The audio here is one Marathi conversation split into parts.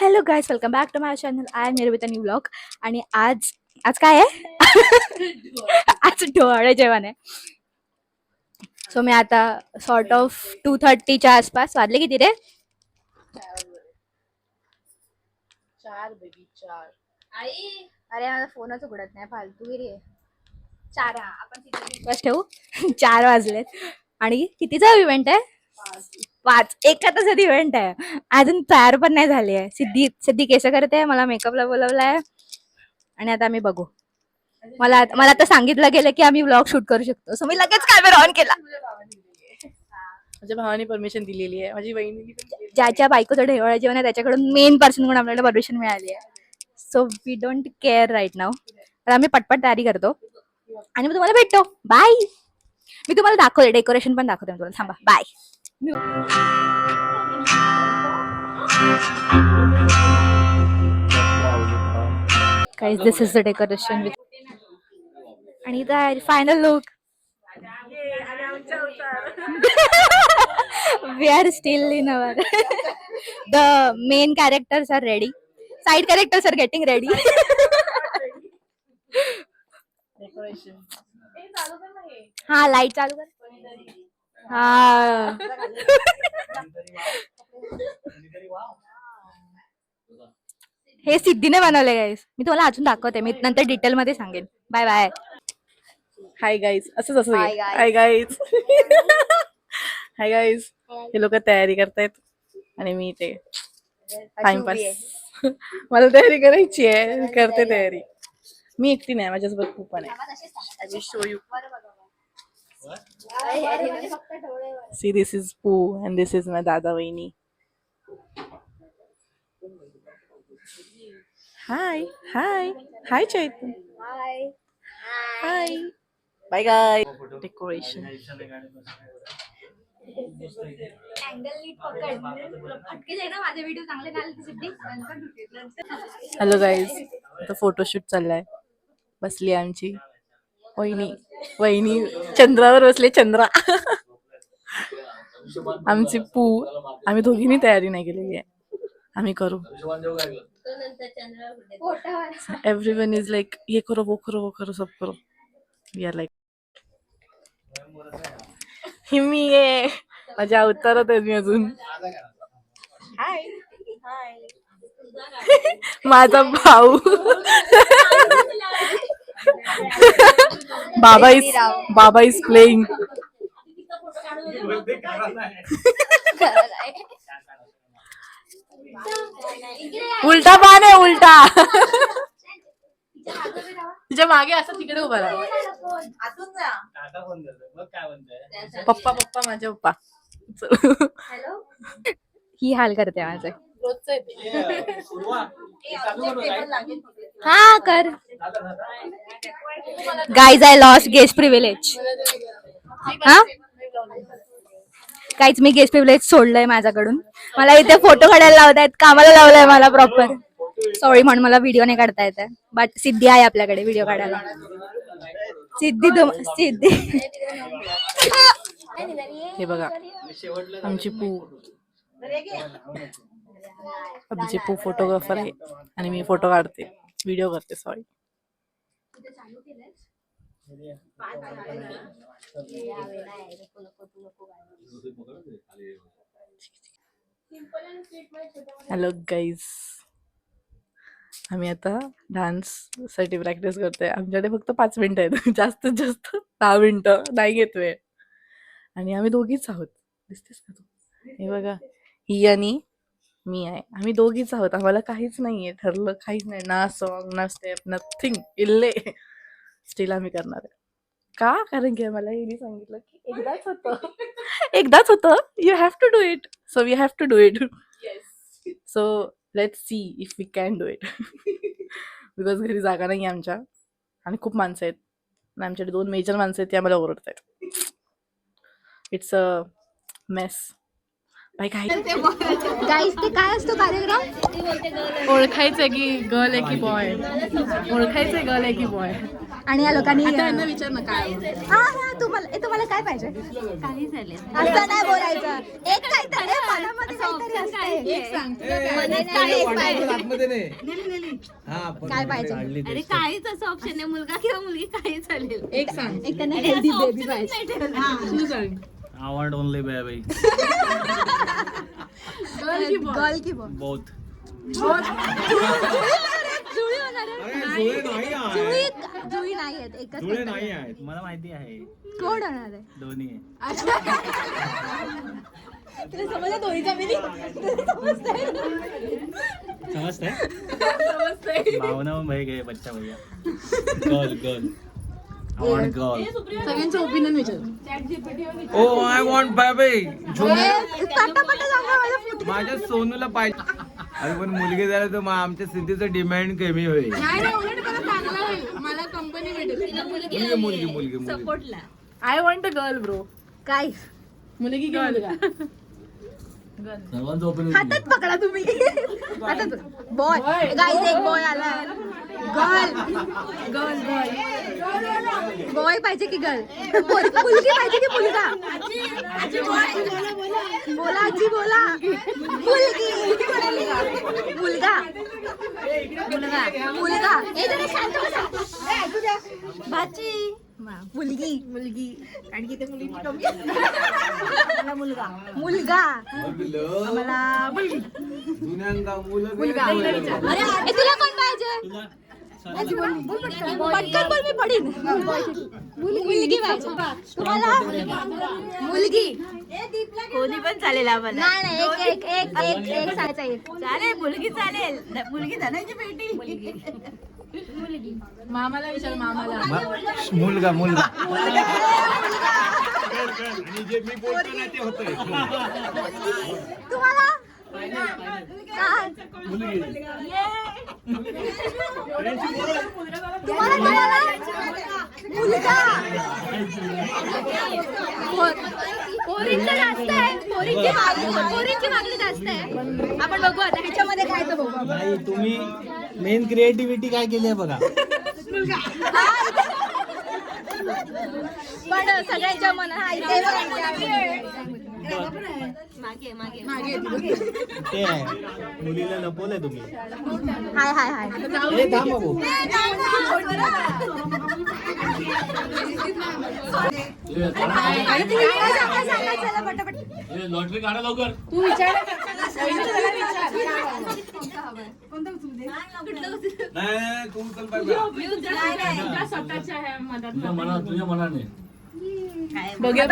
Hello guys, welcome back to my channel. I am here with a new vlog. आणि आज आज काय आहे? आज डोहाळे जेवण आहे. सो मी आता सॉर्ट ऑफ 2:30च्या आसपास, वाजले किती रे? 4 बेबी 4. आई अरे माझा फोनच उघडत नाही, फालतूगिरी आहे. 4 आपण बस ठेवू. 4 वाजलेत आणि कितीचा इव्हेंट आहे? 5. एका तासात इव्हेंट आहे. अजून तयार पण नाही झाली आहे. सिद्धी केस करते, मला मेकअपला बोलवलाय आणि आता आम्ही बघू. मला आता सांगितलं गेलं की आम्ही व्लॉग शूट करू शकतो. सो मी लगेच कॅमेरा ऑन केला. माझ्या भावाने परमिशन दिलेली आहे, माझी बहिणीने. ज्याच्या बायकोचं ढेवळा जेवण आहे त्याच्याकडून मेन पर्सन म्हणून आपल्याला परमिशन मिळाली आहे. So we don't care right now. तर आम्ही पटपट तयारी करतो आणि मग तुम्हाला भेटतो. बाय. मी तुम्हाला दाखवते, डेकोरेशन पण दाखवते मी तुम्हाला. थांबा. Bye. Guys, this is the decoration with and the final look. We are still in our the main characters are ready. Side characters are getting ready. Decoration. हा, लाईट चालू कर. हा. हे सिद्धीने बनवले गाईस. मी तुम्हाला अजून दाखवते, मी नंतर डिटेल मध्ये सांगेन. Bye bye. Hi guys. असंच Hi, guys. Hi guys. Hi guys. हे लोक तयारी करतायत आणि मी ते टाइमपास. मला तयारी करायची आहे, करते तयारी. मी एकटी नाही, माझ्यासोबत खूप पण आहे. Show you. See, this is Pu and this is my dada vahini. Hi hi hi Chaitan. Hi bye guy. Decoration. Hello guys, आता फोटोशूट चाललाय. बसली आमची वहिनी चंद्रावर बसले. चंद्रा. आमची पू. आम्ही दोघींनी तयारी नाही केलेली आहे, आम्ही करू. एव्हरीवन इज लाईक ये करो वो करो वो करो सब करो. वी आर लाईक हिम्मी ये. माझ्या अवतारात आहे मी अजून. हाय हाय. माझा भाऊ. बाबा इज प्लेइंग. उलटा पान आहे, उलटा. तिच्या मागे असं तिकडे उभा राहा. पप्पा माझे पप्पा. ही हाल करते माझे. हा कर. Guys, I lost guest privilege. हा काहीच, मी गेस्ट प्रिव्हिलेज सोडलंय माझ्याकडून. मला इथे फोटो काढायला लावतायत, कामाला लावलंय मला प्रॉपर. सॉरी म्हणून मला व्हिडिओ नाही काढता येत आहे. बट सिद्धी आहे आपल्याकडे व्हिडिओ काढायला. सिद्धी. हे बघा आमची पू. आमची पू फोटोग्राफर आहे आणि मी फोटो काढते, व्हिडिओ करते. सॉरी. हॅलो गाईज, आम्ही आता डान्स साठी प्रॅक्टिस करतोय. आमच्याकडे फक्त 5 मिनिटं आहेत, जास्तीत जास्त 10 मिनिटं नाही घेत वेळ. आणि आम्ही दोघीच आहोत. दिसतेस का तू? हे बघा, ही आणि मी आहे. आम्ही दोघीच आहोत, आम्हाला काहीच नाहीये ठरलं, काहीच नाही. ना सॉन्ग ना स्टेप, नथिंग. इल्ले स्टील आम्ही करणार आहे. का? कारण की मला हिने सांगितलं की एकदाच होतं. You have to do it. So we have to do it. So let's see if we can do it. Because घरी जागा नाही आमच्या आणि खूप माणसं आहेत. आणि आमच्याकडे 2 मेजर माणसं आहेत, ते आम्हाला ओरडत आहेत. It's a mess. गाईज, ते काय असतो कार्यक्रम? ओळखायचंय की गर्ल आहे की बॉय. ओळखायचंय गर्ल आहे की बॉय. आणि या लोकांनी त्यांना विचार ना काय हा तुम्हाला काय पाहिजे काही झाले असं नाही बोलायचं एक काहीतरी मनामध्ये काहीतरी असते. काय पाहिजे अरे काहीच असं ऑप्शन आहे मुलगा किंवा मुलगी काही चालेल एक सांग एक त्यांना अरे हेल्दी असं बेबी option पाहिजे नाही ठेवलं. तू सांग I want only baby. Girl की बॉय Both. जुळी होणार आहे. जुळी नाही आहेत एकच फक्त. आहेत मला माहिती आहे कोण होणार आहे दोन्ही आहे. तुला समजलं दोन्हीचा meaning? समजतंय भावना भाई गए बच्चा भैया गर्ल I want girl. सगळ्यांचं ओपिनियन विचार Oh, I want baby. पटापट सांगा मला फुट- माझ्या सोनूला पाहिजे. अरे पण मुलगी झाली तर मग आमच्या सिद्धीचं डिमांड कमी होईल. नाही ना उलट मला चांगला होईल मला कंपनी भेटेल मुलगी. सपोर्टला I want a girl bro काय मुलगी की मुलगा हातात पकडा तुम्ही हातात बॉय गाईज एक बॉय आला गर्ल बॉय पाहिजे की गर्ल मुलगी पाहिजे की मुलगा बोला आजी बोला मुलगी मुलगा मुलगा ए जरा शांत बसा. ए, ऐकू द्या. भाची मुलगी आणि किती मुलीची कमी मला मुलगा आम्हाला मुलगा ए, तुला कोण पाहिजे पटकन बोल मी पडीन मुलगी पाहिजे तुम्हाला मुलगी कोणी पण चालेल आम्हाला नाही एक एक एक एक सायचा एक चालेल मुलगी चालेल मुलगी धनाची पेटी मामाला विचार मामाला मुलगा तुम्हाला काय? तुम्हाला मुलगा पोरींचं जास्त आहे पोरींची मागणी जास्त आहे आपण बघू आता ह्याच्यामध्ये काय तर बघू नाही तुम्ही मेन क्रिएटिव्हिटी काय केली आहे बघा. पण सगळ्यांच्या मनात इथे मागे ते आहे मुलीला लपवलंय तुम्ही. हाय हाय हाय ए, थांब बाबू. चला पटापट लॉटरी काढा लवकर. तू विचार नाही, तू उचल पाहिजे. स्वतःच्या आहे मदत तुझ्या मनाने बघूया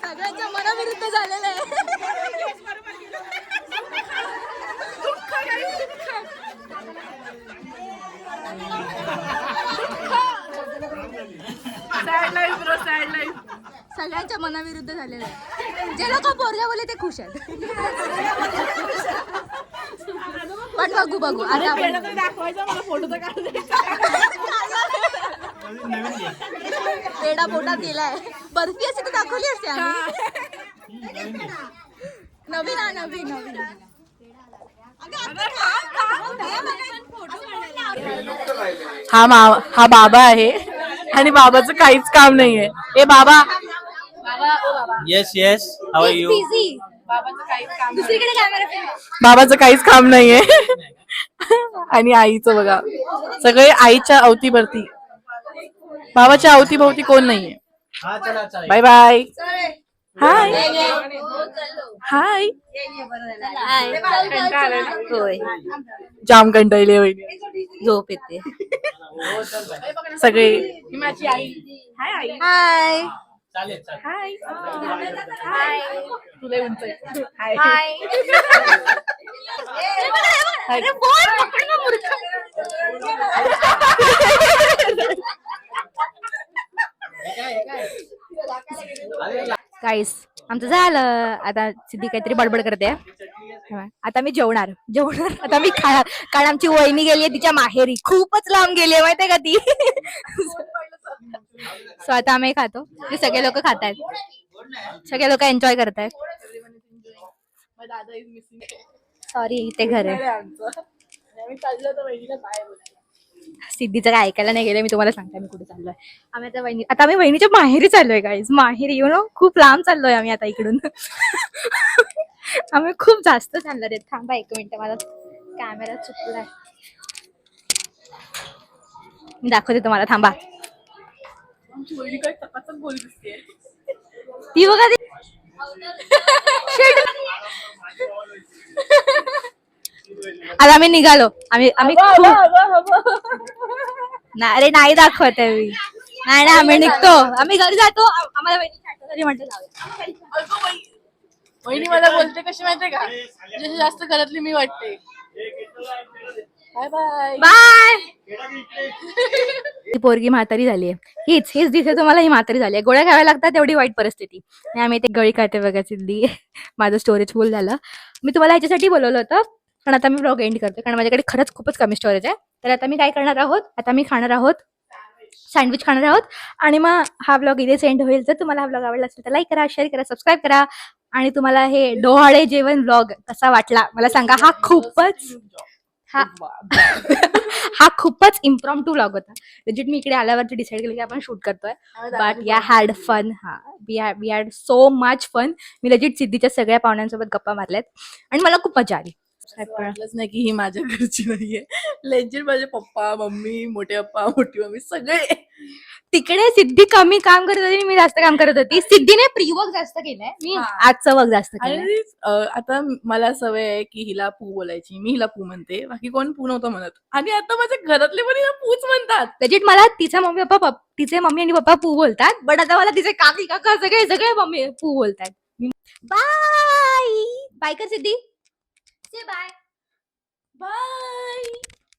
सगळ्यांच्या मनाविरुद्ध झालेलं आहे sad life bro sad life सगळ्यांच्या मनाविरुद्ध झालेलं आहे जे लोक पोरग्या बोलले ते खुश आहेत पण बघू आता आपण दाखवायचा मला फोटो तर काढून पेढा पोटात गेलाय बर्फी असते तर दाखवली असते आम्ही नवीन हा बाबा आहे आणि बाबाचं काहीच काम नाहीये ए बाबा yes how are you. Busy दुसरीकडे कॅमेरा बाबाचं काहीच काम नाहीये आणि आईचं बघा सगळे आईच्या अवतीभरती बाबाच्या अवतीभोवती कोण नाहीये. हा चला बाय बाय हाय हाय होय जाम कंटाळले वहिनी झोप येते सगळे ही माझी आई हाय आई हाय चालेल. हाय हाय तुला उंच आहे. हाय हाय अरे बोल पकड ना मूर्ख. गाईस आमचं झालं आता सिद्धी काहीतरी बडबड करते आता मी जेवणार आता मी खाणार कारण आमची वहिनी गेली तिच्या माहेरी खूपच लांब गेली माहितीये का ती सो आता आम्ही खातो जे सगळे लोक खात आहेत सगळे लोक एन्जॉय करतायत सॉरी ते घर आहे. आमचं आणि आम्ही चाललो तर वहिनीला बाय बोलायला. सिद्धीचं काय ऐकायला नाही गेले. मी तुम्हाला सांगते मी कुठे चाललोय. आता आम्ही वहिनीच्या माहेरी चाललोय गाईज. माहेरी खूप लांब चाललोय आम्ही आता इकडून. आम्ही खूप जास्त चालणार आहेत. थांबा 1 मिनिट, मला कॅमेरा चुकलाय. मी दाखवते तुम्हाला, थांबा. आमची वहिनी काय चकाचक बोलत दिसते. ती बघा ती. आता आम्ही निघालो. आम्ही अरे नाही दाखवत आहे मी. नाही आम्ही निघतो. आम्ही घरी जातो. आम्हाला वहिनीची आठवण झाली म्हटलं जाऊया. वहिनी मला बोलते कशी माहितीये का, जशी जास्त घरातली मी वाटते. Bye bye bye. ही पोरगी म्हातारी झाली आहे. हीच दिसते तुम्हाला. ही म्हातारी झाली आहे. गोळ्या घ्याव्या लागतात एवढी वाईट परिस्थिती. आणि आम्ही ते गळी काढते बघा सिद्धी. माझं स्टोरेज फुल झालं. मी तुम्हाला ह्याच्यासाठी बोलवलं होतं, पण आता मी ब्लॉग एंड करते कारण माझ्याकडे खरंच खूपच कमी स्टोरेज आहे. तर आता मी काय करणार आहोत, आता मी खाणार आहोत सँडविच खाणार आहोत. आणि मग हा ब्लॉग इथे सेंड होईल. तर तुम्हाला हा ब्लॉग आवडला असेल तर लाईक करा, शेअर करा, सबस्क्राईब करा. आणि तुम्हाला हे डोहाळे जेवण ब्लॉग कसा वाटला मला सांगा. हा खूपच इम्प्रॉम्प्टू व्लॉग होता. लेजिट मी इकडे आल्यावरती डिसाईड केलं की आपण शूट करतोय. But ya had fun. We had so much fun. मी लेजिट सिद्धीच्या सगळ्या पाहुण्यांसोबत गप्पा मारल्यात आणि मला खूप मजा आली. वाटलंच नाही की ही माझ्या घरची नाहीये. लेजिट माझे पप्पा, मम्मी, मोठे पप्पा, मोठी मम्मी सगळे. तिकडे सिद्धी कमी काम करत होती, मी जास्त काम करत होती. सिद्धीने प्री वर्क जास्त केलंय, मी आजचं वर्क जास्त केलंय. आणि आता मला सवय आहे की हिला पू बोलायची. मी हिला पू म्हणते, बाकी कोण पू नव्हतं म्हणत. आणि आता माझ्या घरातले पण हिला पूच म्हणतात. लेजिट मला तिचे मम्मी आणि पप्पा पू बोलतात. बट आता मला तिचे काकी काका सगळे मम्मी पू बोलतात. बाय बाय कर सिद्धी. Bye bye.